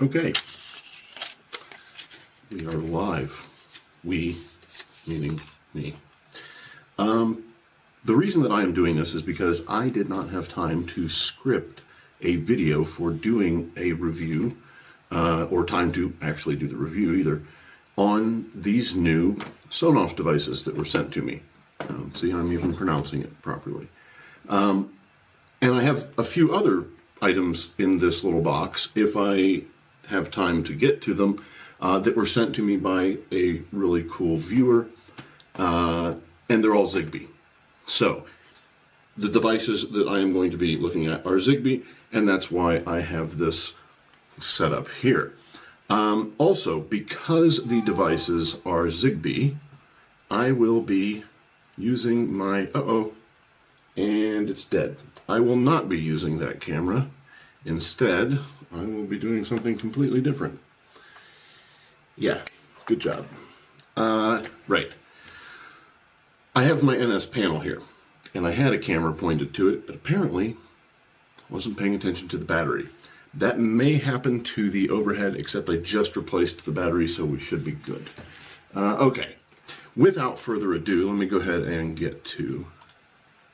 Okay, we are live. We, meaning me. The reason that I am doing this is because I did not have time to script a video for doing a review, or time to actually do the review either, on these new Sonoff devices that were sent to me. See, I'm even pronouncing it properly. And I have a few other items in this little box, if I have time to get to them, that were sent to me by a really cool viewer, and they're all Zigbee. So, the devices that I am going to be looking at are Zigbee, and that's why I have this set up here. Also, because the devices are Zigbee, I will be using my, and it's dead. I will not be using that camera. Instead, I will be doing something completely different. Yeah, good job. Right. I have my NS panel here, and I had a camera pointed to it, but apparently I wasn't paying attention to the battery. That may happen to the overhead, except I just replaced the battery, so we should be good. Okay, without further ado, let me go ahead and get to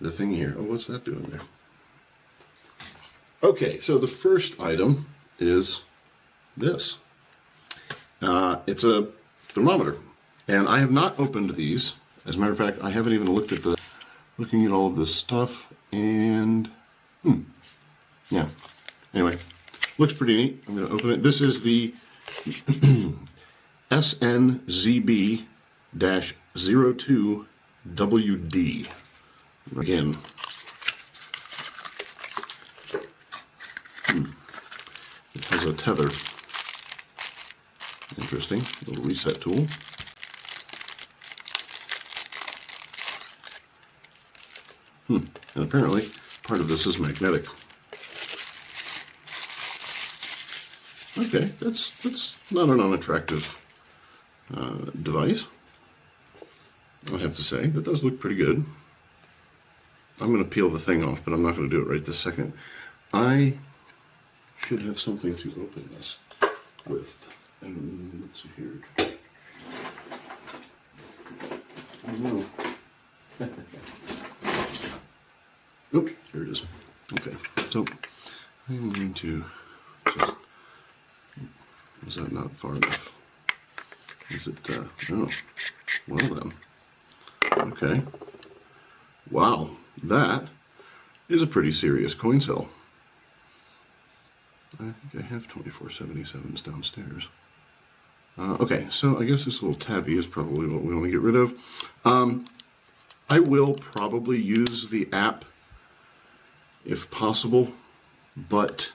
the thing here. Oh, what's that doing there? Okay, so the first item is this. It's a thermometer, and I have not opened these. As a matter of fact, I haven't even looking at all of this stuff, and yeah. Anyway, looks pretty neat. I'm going to open it. This is the SNZB-02WD. Again, it has a tether. Interesting. Little reset tool. And apparently, part of this is magnetic. Okay, that's not an unattractive device, I have to say. That does look pretty good. I'm going to peel the thing off, but I'm not going to do it right this second. I should have something to open this with. And let's see here. Oh no. Oops, here it is. Okay, so I'm going to just, is that not far enough? Is it, oh, well then. Okay. Wow, that is a pretty serious coin cell. I think I have 2477s downstairs. Okay, so I guess this little tabby is probably what we want to get rid of. I will probably use the app if possible, but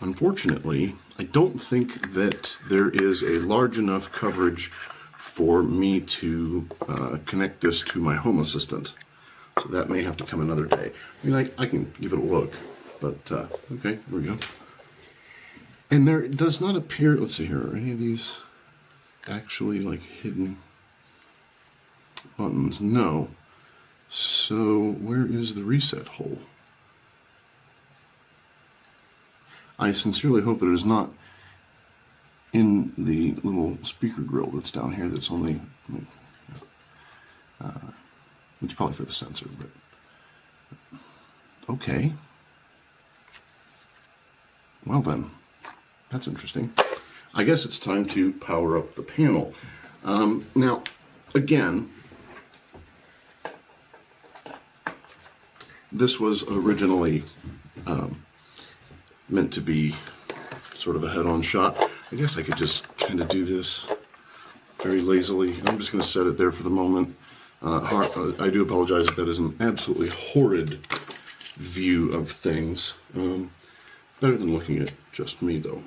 unfortunately, I don't think that there is a large enough coverage for me to connect this to my Home Assistant. So that may have to come another day. I mean, I can give it a look, but okay, here we go. And there does not appear, let's see here, are any of these actually like hidden buttons? No. So where is the reset hole? I sincerely hope that it is not in the little speaker grill that's down here that's only, it's probably for the sensor, but okay. Well then, that's interesting. I guess it's time to power up the panel. Now, again, this was originally meant to be sort of a head-on shot. I guess I could just kind of do this very lazily. I'm just going to set it there for the moment. I do apologize if that is an absolutely horrid view of things. Better than looking at just me, though.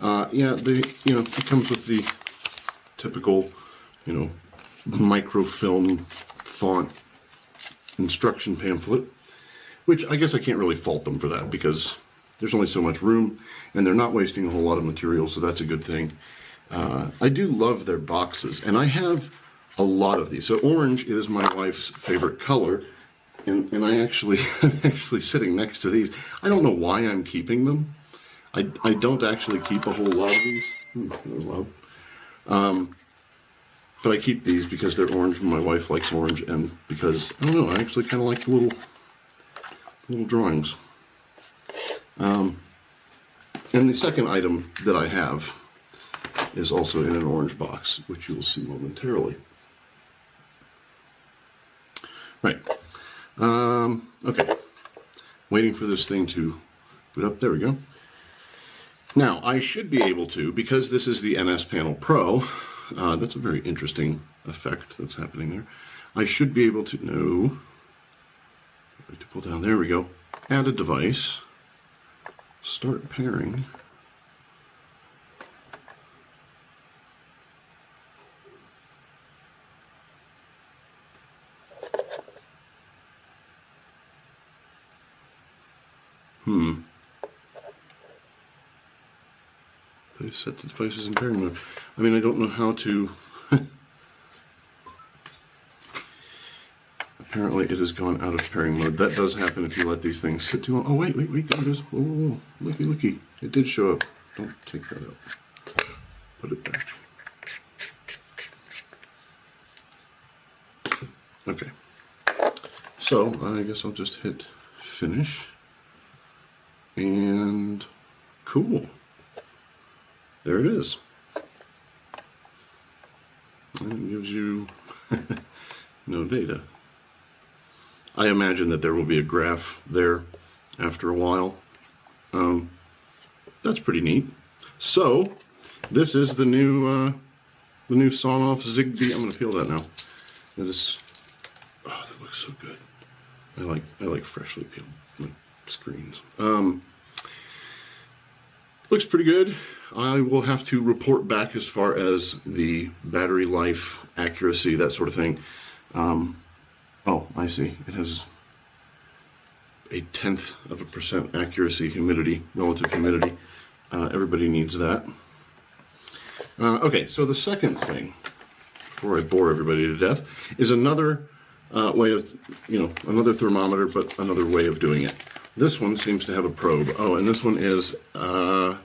Yeah, it comes with the typical, microfilm font instruction pamphlet, which I guess I can't really fault them for that because there's only so much room and they're not wasting a whole lot of material, so that's a good thing. I do love their boxes, and I have a lot of these. So orange is my wife's favorite color, and I'm actually sitting next to these. I don't know why I'm keeping them. I don't actually keep a whole lot of these. That was loud. But I keep these because they're orange and my wife likes orange, and because, I don't know, I actually kind of like the little drawings. And the second item that I have is also in an orange box, which you will see momentarily. Right. Okay. Waiting for this thing to boot up. There we go. Now, I should be able to, because this is the NS Panel Pro, that's a very interesting effect that's happening there. I should be able to, no, to pull down, there we go, add a device, start pairing. I set the devices in pairing mode. I mean, I don't know how to. Apparently, it has gone out of pairing mode. That does happen if you let these things sit too long. Oh, wait, there it is. Whoa, whoa, whoa. Looky. It did show up. Don't take that out. Put it back. Okay. So, I guess I'll just hit finish. And cool. There it is. And it gives you no data. I imagine that there will be a graph there after a while. That's pretty neat. So, this is the new Sonoff Zigbee. I'm going to peel that now. That is, oh, that looks so good. I like freshly peeled screens. Looks pretty good. I will have to report back as far as the battery life, accuracy, that sort of thing. Oh, I see. It has a 0.1% accuracy, humidity, relative humidity. Everybody needs that. Okay, so the second thing, before I bore everybody to death, is another way of, another thermometer, but another way of doing it. This one seems to have a probe. Oh, and this one is, okay.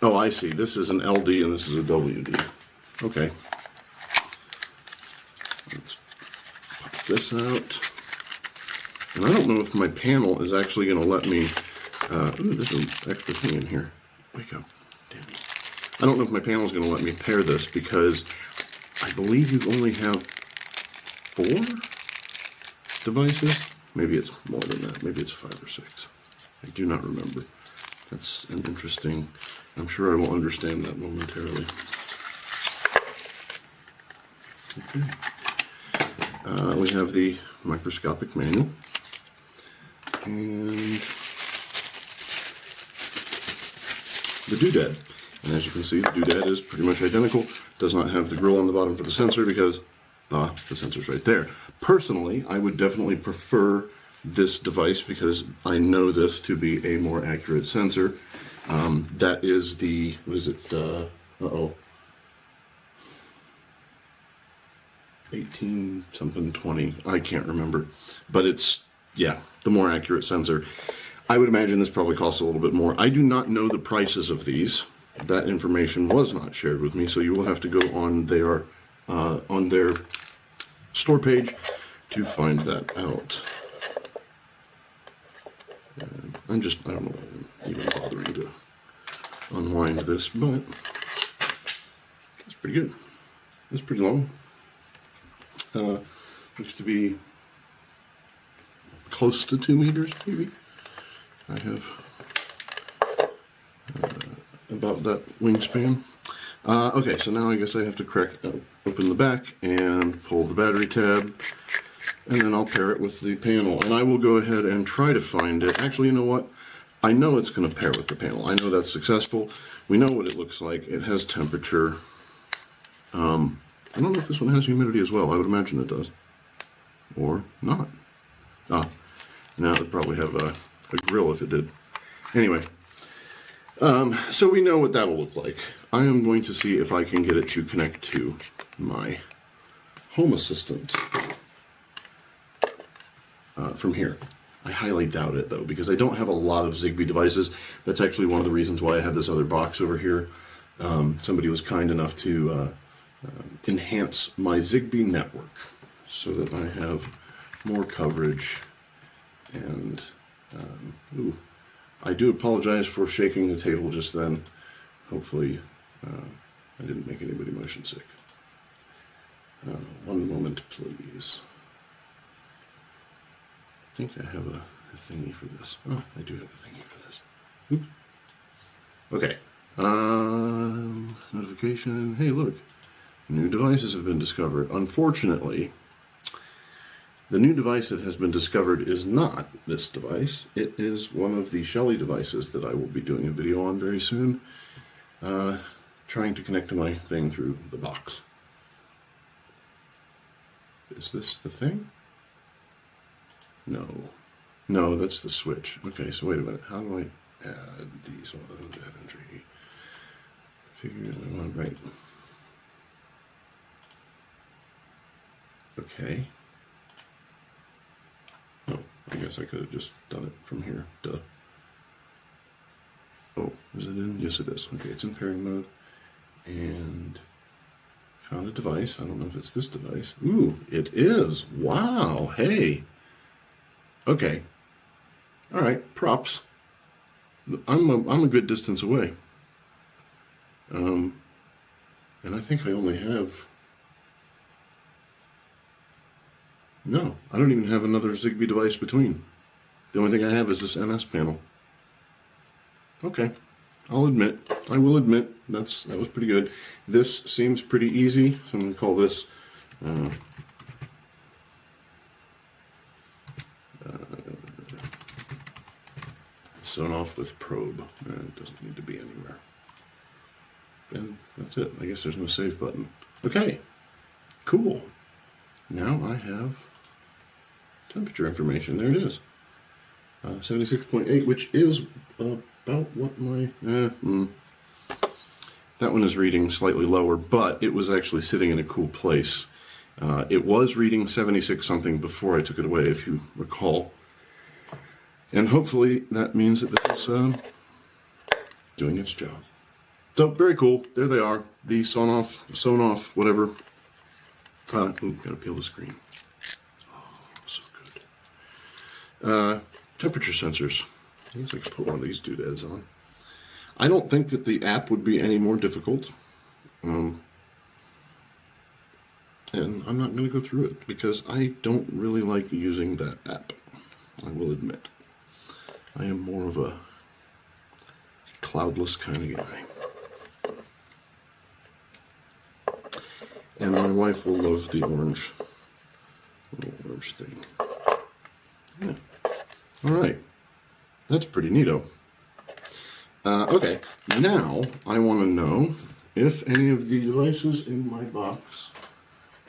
Oh, I see. This is an LD and this is a WD. Okay. Let's pop this out. And I don't know if my panel is actually going to let me, ooh, there's an extra thing in here. Wake up. Damn it. I don't know if my panel is going to let me pair this because I believe you only have 4 devices. Maybe it's more than that. Maybe it's 5 or 6. I do not remember. That's an interesting, I'm sure I will understand that momentarily. Okay. We have the microscopic manual. And the doodad. And as you can see, the doodad is pretty much identical. Does not have the grill on the bottom for the sensor because the sensor's right there. Personally, I would definitely prefer this device because I know this to be a more accurate sensor. That is the, what is it? 18 something 20. I can't remember. But it's, yeah, the more accurate sensor. I would imagine this probably costs a little bit more. I do not know the prices of these. That information was not shared with me, so you will have to go on their store page to find that out. And I don't know why I'm even bothering to unwind this, but it's pretty good. It's pretty long. Looks to be close to 2 meters, maybe. I have about that wingspan. Okay, so now I guess I have to open the back and pull the battery tab, and then I'll pair it with the panel. And I will go ahead and try to find it. Actually, you know what? I know it's going to pair with the panel. I know that's successful. We know what it looks like. It has temperature. I don't know if this one has humidity as well. I would imagine it does. Or not. Now it would probably have a grill if it did. Anyway. So we know what that'll look like. I am going to see if I can get it to connect to my Home Assistant from here. I highly doubt it, though, because I don't have a lot of Zigbee devices. That's actually one of the reasons why I have this other box over here. Somebody was kind enough to enhance my Zigbee network so that I have more coverage. And, ooh, I do apologize for shaking the table just then. Hopefully, I didn't make anybody motion sick. One moment, please. I think I have a thingy for this. Oh, I do have a thingy for this. Oops. Okay. Notification. Hey, look. New devices have been discovered. Unfortunately, the new device that has been discovered is not this device. It is one of the Shelly devices that I will be doing a video on very soon. Trying to connect to my thing through the box. Is this the thing? No. No, that's the switch. Okay, so wait a minute. How do I add these ones? Add entry. Figure I want right. Okay. Oh, I guess I could have just done it from here. Duh. Oh, is it in? Yes, it is. Okay, it's in pairing mode. And found a device. I don't know if it's this device. Ooh, it is. Wow. Hey. Okay. All right. Props. I'm a good distance away. And I think I only have. No, I don't even have another Zigbee device between. The only thing I have is this MS panel. Okay. I will admit, that was pretty good. This seems pretty easy, so I'm going to call this Sonoff with probe. It doesn't need to be anywhere. And that's it. I guess there's no save button. Okay, cool. Now I have temperature information. There it is. 76.8, which is about what my... That one is reading slightly lower, but it was actually sitting in a cool place. It was reading 76 something before I took it away, if you recall. And hopefully that means that this is doing its job. So, very cool. There they are. The Sonoff, whatever. Ooh, gotta peel the screen. Oh, so good. Temperature sensors. I guess I could put one of these doodads on. I don't think that the app would be any more difficult. And I'm not going to go through it because I don't really like using that app. I will admit. I am more of a cloudless kind of guy. And my wife will love the orange thing. Yeah. All right. That's pretty neato. Okay, now I want to know if any of the devices in my box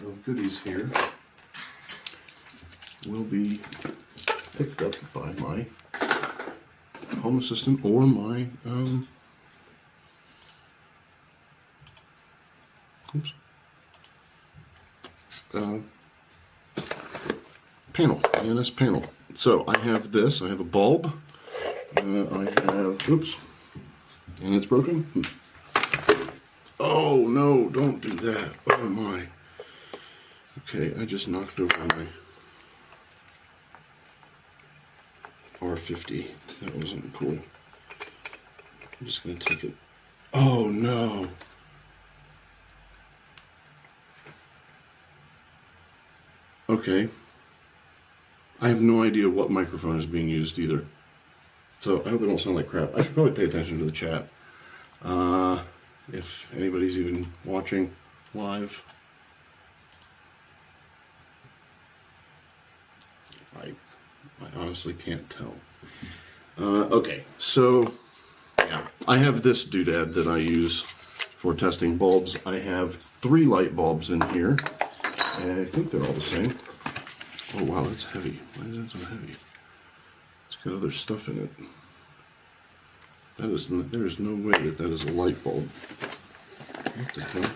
of goodies here will be picked up by my home assistant or my panel, ANS panel. So I have this. I have a bulb. I have, oops, and it's broken. Oh no, don't do that. Oh my. Okay, I just knocked over my R50. That wasn't cool. I'm just going to take it. Oh no. Okay. I have no idea what microphone is being used either. So I hope it don't sound like crap. I should probably pay attention to the chat. If anybody's even watching live. I honestly can't tell. Okay, so yeah, I have this doodad that I use for testing bulbs. I have 3 light bulbs in here, and I think they're all the same. Oh wow, that's heavy. Why is that so heavy? It's got other stuff in it. That is, there is no way that is a light bulb. What the hell?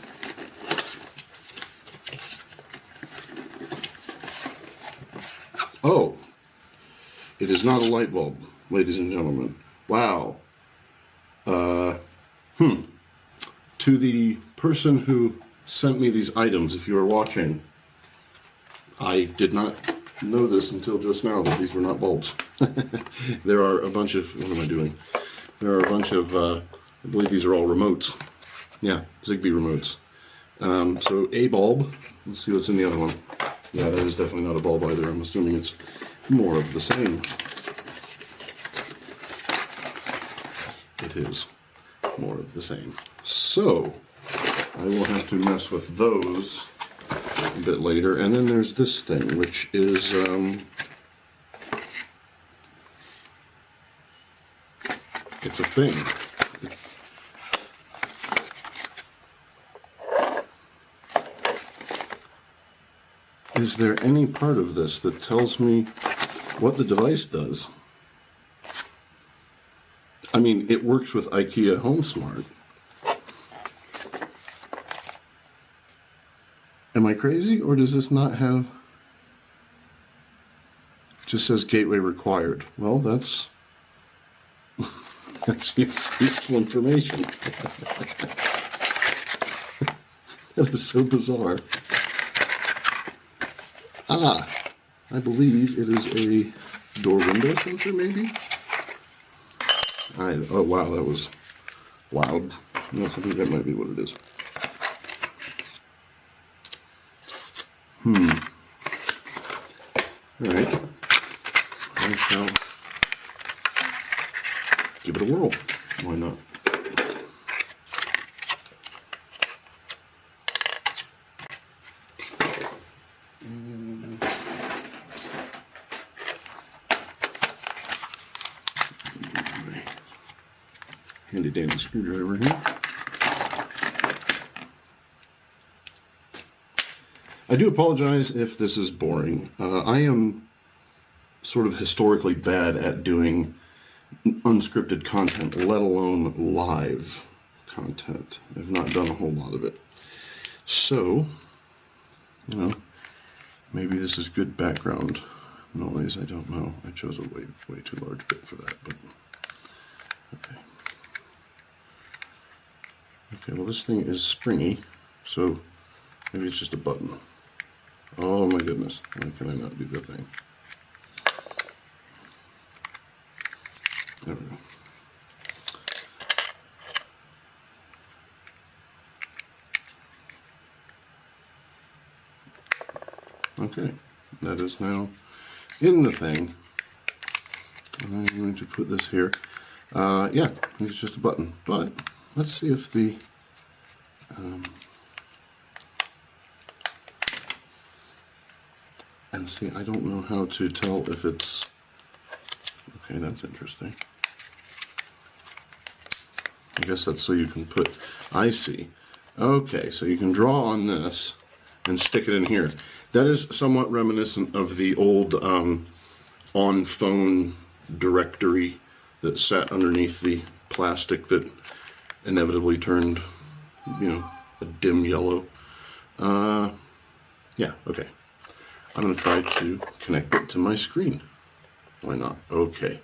Oh, It is not a light bulb, ladies and gentlemen. Wow. To the person who sent me these items, if you are watching, I did not know this until just now that these were not bulbs. There are a bunch of, what am I doing? There are a bunch of, I believe these are all remotes. Yeah, Zigbee remotes. So a bulb, let's see what's in the other one. Yeah, that is definitely not a bulb either. I'm assuming it's more of the same. It is more of the same. So, I will have to mess with those a bit later. And then there's this thing, which is, it's a thing. Is there any part of this that tells me what the device does? I mean, it works with IKEA HomeSmart. Am I crazy, or does this not have... It just says gateway required. Well, that's that's useful information. That is so bizarre. Ah, I believe it is a door window sensor, maybe? Oh wow, that was loud. Yes, I think that might be what it is. Alright. I shall give it a whirl. Why not? Handy dandy screwdriver here. I do apologize if this is boring. I am sort of historically bad at doing unscripted content, let alone live content. I've not done a whole lot of it. So, you know, maybe this is good background noise. I don't know. I chose a way too large bit for that, but okay. Okay, well this thing is springy, so maybe it's just a button. Oh my goodness, why can I not do the thing? There we go. Okay, that is now in the thing. And I'm going to put this here. Yeah, it's just a button, but let's see if the and see, I don't know how to tell if it's okay. That's interesting. I guess that's so you can put. I see. Okay, so you can draw on this and stick it in here. That is somewhat reminiscent of the old on phone directory that sat underneath the plastic that inevitably turned, you know, a dim yellow. Yeah, okay. I'm going to try to connect it to my screen. Why not? Okay.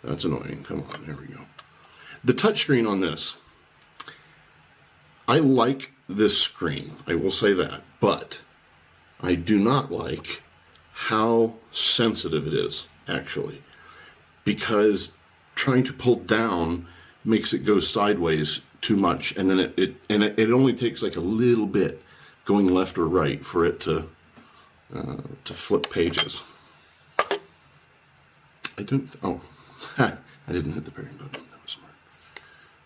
That's annoying. Come on, there we go. The touchscreen on this, I like this screen, I will say that, but I do not like how sensitive it is, actually, because trying to pull down makes it go sideways too much, and then it only takes like a little bit going left or right for it to flip pages. I didn't hit the pairing button. That was smart.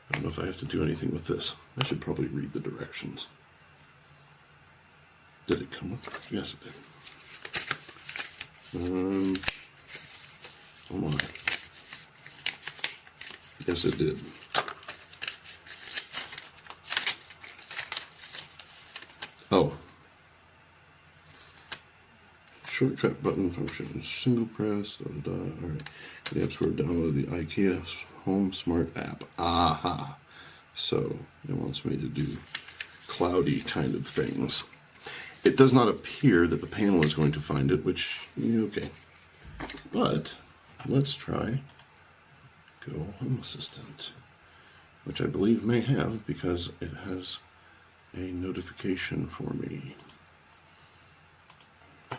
I don't know if I have to do anything with this. I should probably read the directions. Did it come with? Yes, it did. Oh my. Yes, it did. Oh. Shortcut button function. Single press. Alright. The apps were download the IKEA HomeSmart app. Aha. So it wants me to do cloudy kind of things. It does not appear that the panel is going to find it, which, okay. But let's try Go Home Assistant, which I believe may have because it has a notification for me. Oh,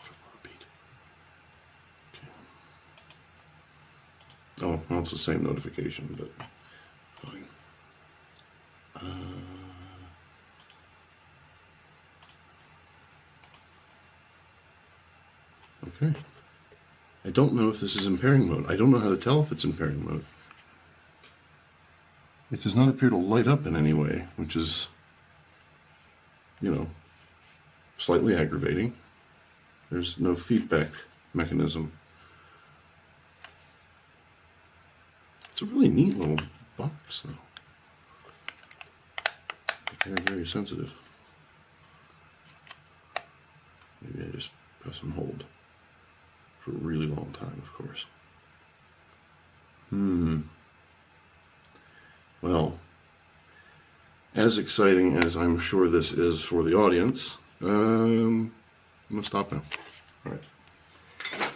for repeat. Okay. Oh, well, it's the same notification, but fine. Okay. I don't know if this is in pairing mode. I don't know how to tell if it's in pairing mode. It does not appear to light up in any way, which is, you know, slightly aggravating. There's no feedback mechanism. It's a really neat little box, though. Very, very sensitive. Maybe I just press and hold for a really long time, of course. Well, as exciting as I'm sure this is for the audience, I'm going to stop now. All right. At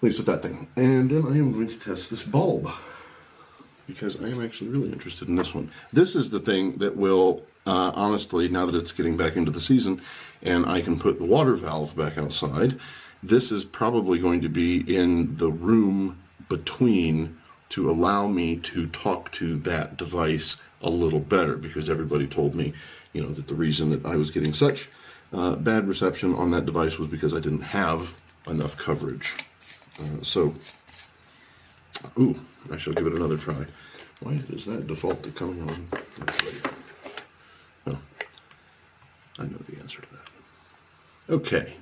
least with that thing. And then I am going to test this bulb, because I am actually really interested in this one. This is the thing that will, honestly, now that it's getting back into the season, and I can put the water valve back outside, this is probably going to be in the room between to allow me to talk to that device a little better, because everybody told me, you know, that the reason that I was getting such bad reception on that device was because I didn't have enough coverage. Ooh, I shall give it another try. Why does that default to coming on? Well, I know the answer to that. Okay.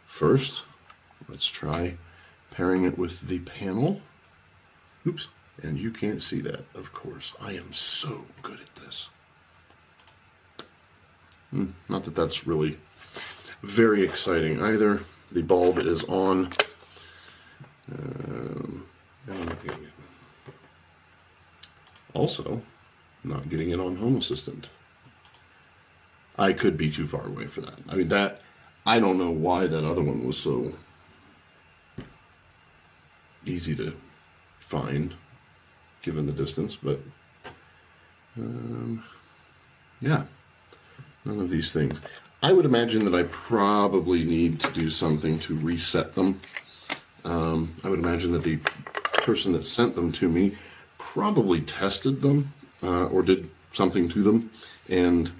First, let's try pairing it with the panel. Oops, and you can't see that, of course. I am so good at this. Not that that's really very exciting either. The bulb is on. Also, not getting it on Home Assistant. I could be too far away for that. I mean, I don't know why that other one was so easy to find, given the distance, but yeah, none of these things. I would imagine that I probably need to do something to reset them. I would imagine that the person that sent them to me probably tested them or did something to them, and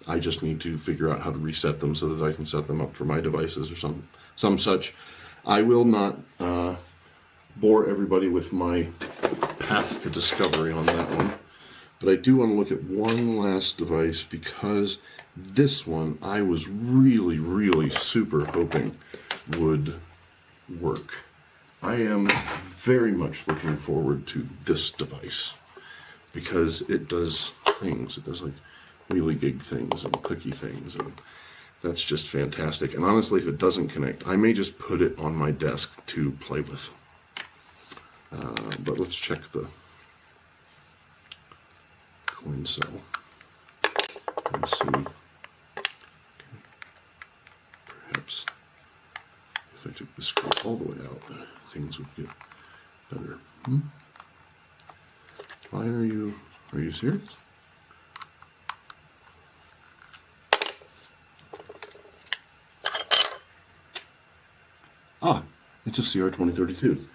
I just need to figure out how to reset them so that I can set them up for my devices or some such. I will not bore everybody with my path to discovery on that one, but I do want to look at one last device, because this one I was really, really super hoping would work. I am very much looking forward to this device, because it does things. It does like wheelie gig things and clicky things, and that's just fantastic. And honestly, if it doesn't connect, I may just put it on my desk to play with. But let's check the coin cell and see. Okay. Perhaps if I took the screw all the way out, things would get better. Why are you serious? Ah, it's a CR2032.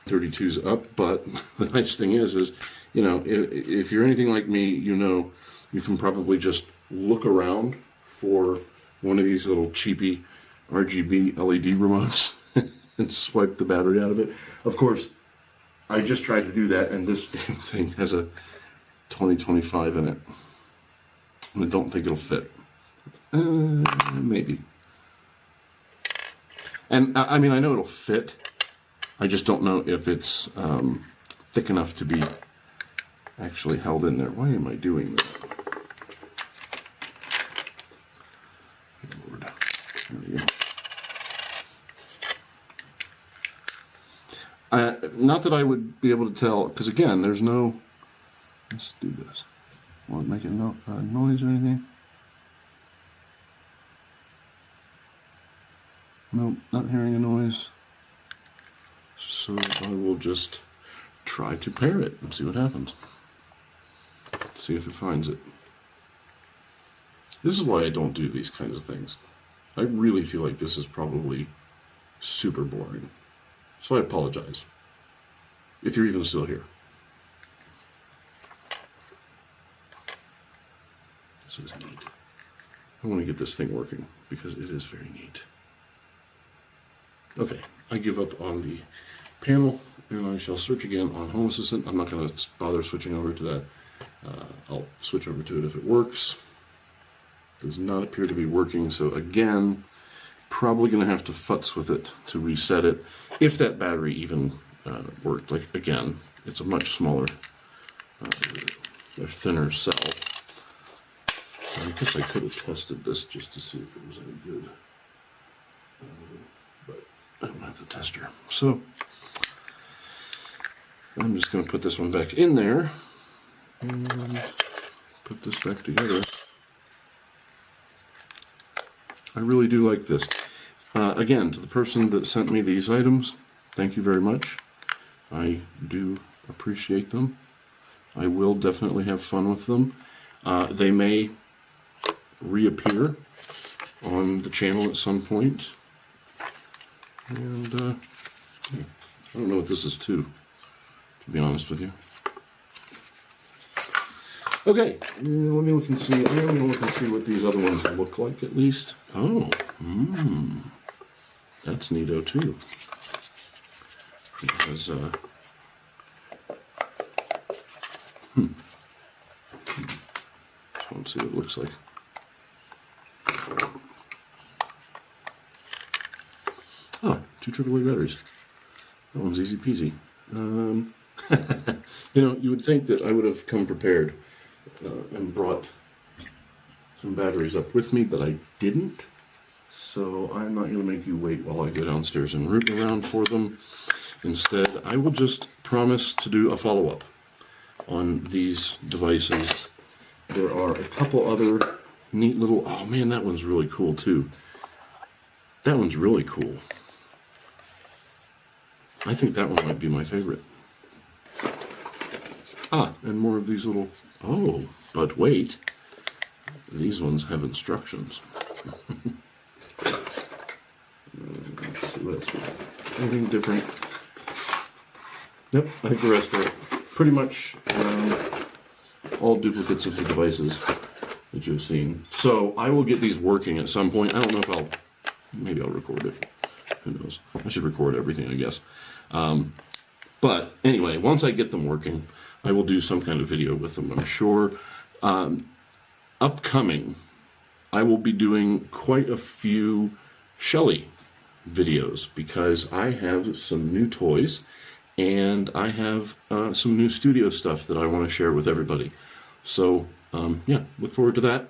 32's up, but the nice thing is, you know, if you're anything like me, you know, you can probably just look around for one of these little cheapy RGB LED remotes and swipe the battery out of it. Of course, I just tried to do that, and this damn thing has a 2025 in it. And I don't think it'll fit. Maybe. And I mean, I know it'll fit. I just don't know if it's thick enough to be actually held in there. Why am I doing that? Lord. There we go. Not that I would be able to tell, because again, there's no... Let's do this. Won't make a noise or anything. Nope, not hearing a noise. So I will just try to pair it and see what happens. See if it finds it. This is why I don't do these kinds of things. I really feel like this is probably super boring. So I apologize. If you're even still here. This is neat. I want to get this thing working because it is very neat. Okay, I give up on the panel and I shall search again on Home Assistant. I'm not going to bother switching over to that. I'll switch over to it if it works. Does not appear to be working, so again, probably going to have to futz with it to reset it, if that battery even worked. Like, again, it's a much smaller, a thinner cell. I guess I could have tested this just to see if it was any good, but I don't have the tester. So I'm just going to put this one back in there and put this back together. I really do like this. Again, to the person that sent me these items, thank you very much. I do appreciate them. I will definitely have fun with them. They may reappear on the channel at some point. And I don't know what this is to be honest with you. Okay, let me look and see. I'm going to look and see what these other ones look like at least. Oh, that's neato too. Because, just want to see what it looks like. Oh, 2 AAA batteries. That one's easy peasy. You know, you would think that I would have come prepared and brought some batteries up with me, but I didn't. So I'm not going to make you wait while I go downstairs and root around for them. Instead, I will just promise to do a follow-up on these devices. There are a couple other neat little... Oh man, that one's really cool too. That one's really cool. I think that one might be my favorite. Ah, and more of these little... Oh, but wait. These ones have instructions. Let's see what else we have. Anything different? Yep, I think the rest are pretty much all duplicates of the devices that you've seen. So I will get these working at some point. I don't know if maybe I'll record it. Who knows? I should record everything, I guess. But anyway, once I get them working, I will do some kind of video with them, I'm sure. Upcoming, I will be doing quite a few Shelly videos because I have some new toys and I have some new studio stuff that I want to share with everybody. So, yeah, look forward to that.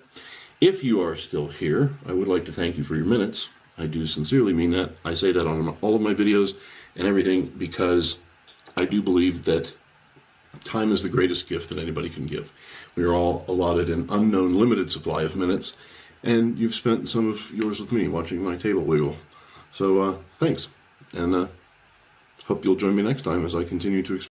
If you are still here, I would like to thank you for your minutes. I do sincerely mean that. I say that on all of my videos and everything because I do believe that time is the greatest gift that anybody can give. We are all allotted an unknown limited supply of minutes, and you've spent some of yours with me watching my table wiggle. So thanks, and hope you'll join me next time as I continue to explore.